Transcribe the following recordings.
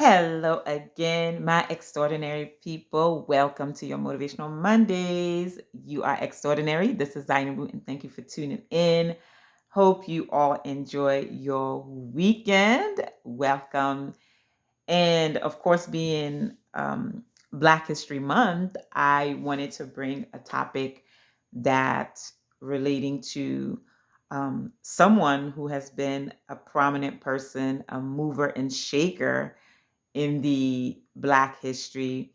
Hello again, my extraordinary people. Welcome to your Motivational Mondays. You are extraordinary. This is Zainabu, and thank you for tuning in. Hope you all enjoy your weekend. Welcome. And of course, being Black History Month, I wanted to bring a topic that relating to someone who has been a prominent person, a mover and shaker in the Black history,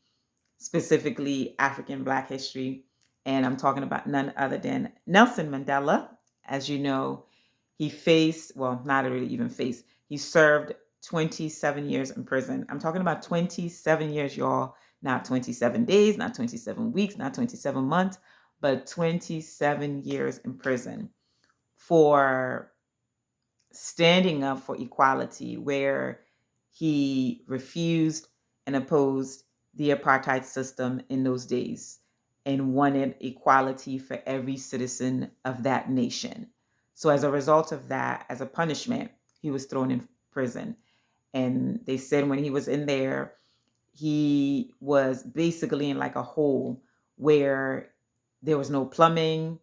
specifically African Black history. And I'm talking about none other than Nelson Mandela. As you know, he faced, well, not really even faced, he served 27 years in prison. I'm talking about 27 years, y'all. Not 27 days, not 27 weeks, not 27 months, but 27 years in prison for standing up for equality, where he refused and opposed the apartheid system in those days and wanted equality for every citizen of that nation. So, as a result of that, as a punishment, he was thrown in prison. And they said when he was in there, he was basically in like a hole where there was no plumbing.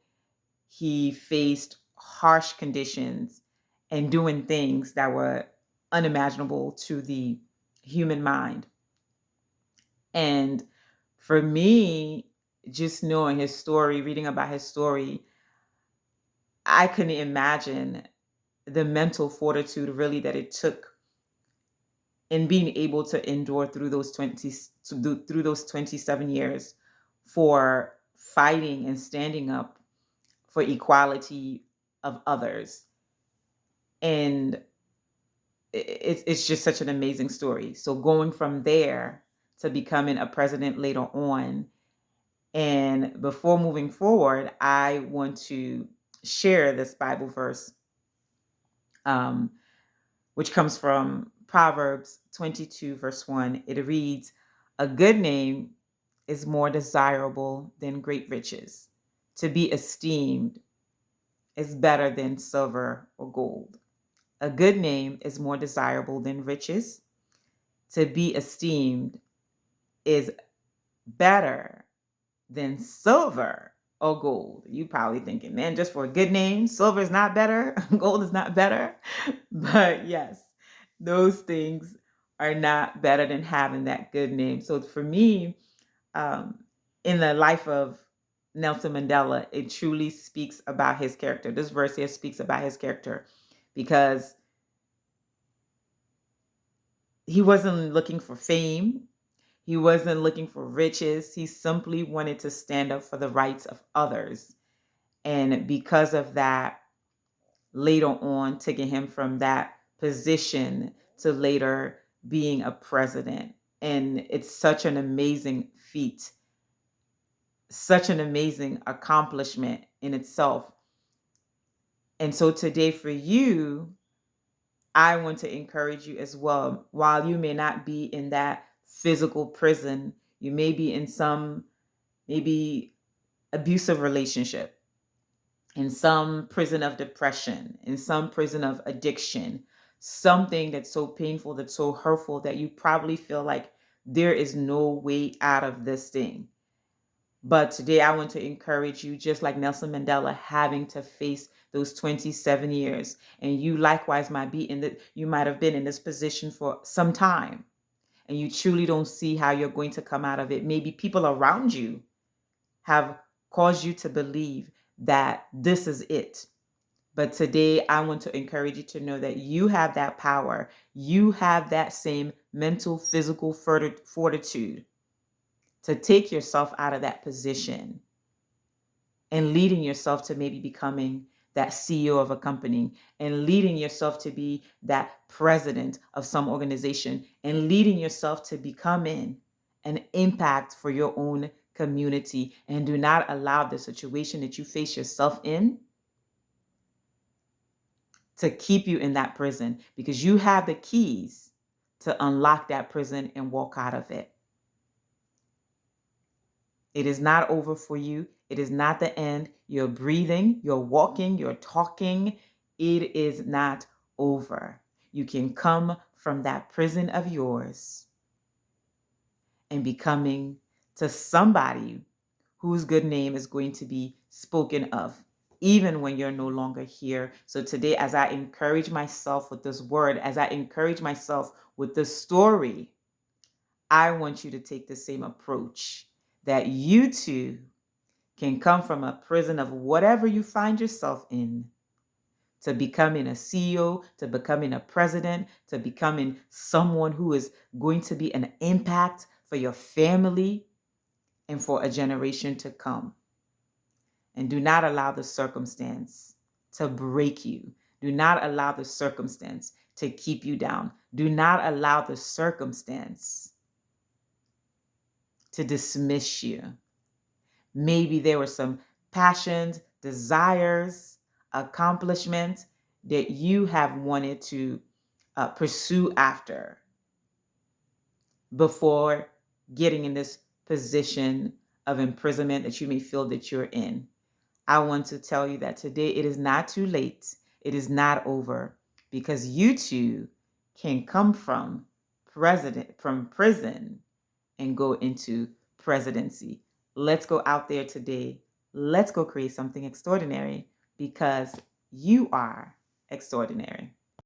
He faced harsh conditions and doing things that were unimaginable to the human mind. And for me, just knowing his story, reading about his story, I couldn't imagine the mental fortitude really that it took in being able to endure through through those 27 years for fighting and standing up for equality of others. And it's just such an amazing story. So going from there to becoming a president later on, and before moving forward, I want to share this Bible verse, um, which comes from Proverbs 22, verse 1. It reads, "A good name is more desirable than great riches. To be esteemed is better than silver or gold. A good name is more desirable than riches. To be esteemed is better than silver or gold." You probably thinking, man, just for a good name, silver is not better, gold is not better. But yes, those things are not better than having that good name. So for me, um, in the life of Nelson Mandela, it truly speaks about his character. This verse here speaks about his character because he wasn't looking for fame. He wasn't looking for riches. He simply wanted to stand up for the rights of others. And because of that, later on, taking him from that position to later being a president. And it's such an amazing feat, such an amazing accomplishment in itself. And so today, for you, I want to encourage you as well. While you may not be in that physical prison, you may be in some maybe abusive relationship, in some prison of depression, in some prison of addiction, something that's so painful, that's so hurtful that you probably feel like there is no way out of this thing. But today I want to encourage you, just like Nelson Mandela having to face those 27 years, and you likewise might be you might have been in this position for some time, and you truly don't see how you're going to come out of it. Maybe people around you have caused you to believe that this is it. But today, I want to encourage you to know that you have that power. You have that same mental, physical fortitude to take yourself out of that position and leading yourself to maybe becoming that CEO of a company, and leading yourself to be that president of some organization, and leading yourself to becoming an impact for your own community. And do not allow the situation that you face yourself in to keep you in that prison, because you have the keys to unlock that prison and walk out of it. It is not over for you. It is not the end. You're breathing, you're walking, you're talking. It is not over. You can come from that prison of yours and becoming to somebody whose good name is going to be spoken of, even when you're no longer here. So today, as I encourage myself with this word, as I encourage myself with this story, I want you to take the same approach, that you too can come from a prison of whatever you find yourself in to becoming a CEO, to becoming a president, to becoming someone who is going to be an impact for your family and for a generation to come. And do not allow the circumstance to break you. Do not allow the circumstance to keep you down. Do not allow the circumstance to dismiss you. Maybe there were some passions, desires, accomplishments that you have wanted to pursue after before getting in this position of imprisonment that you may feel that you're in. I want to tell you that today it is not too late. It is not over, because you too can come from prison and go into presidency. Let's go out there today. Let's go create something extraordinary, because you are extraordinary.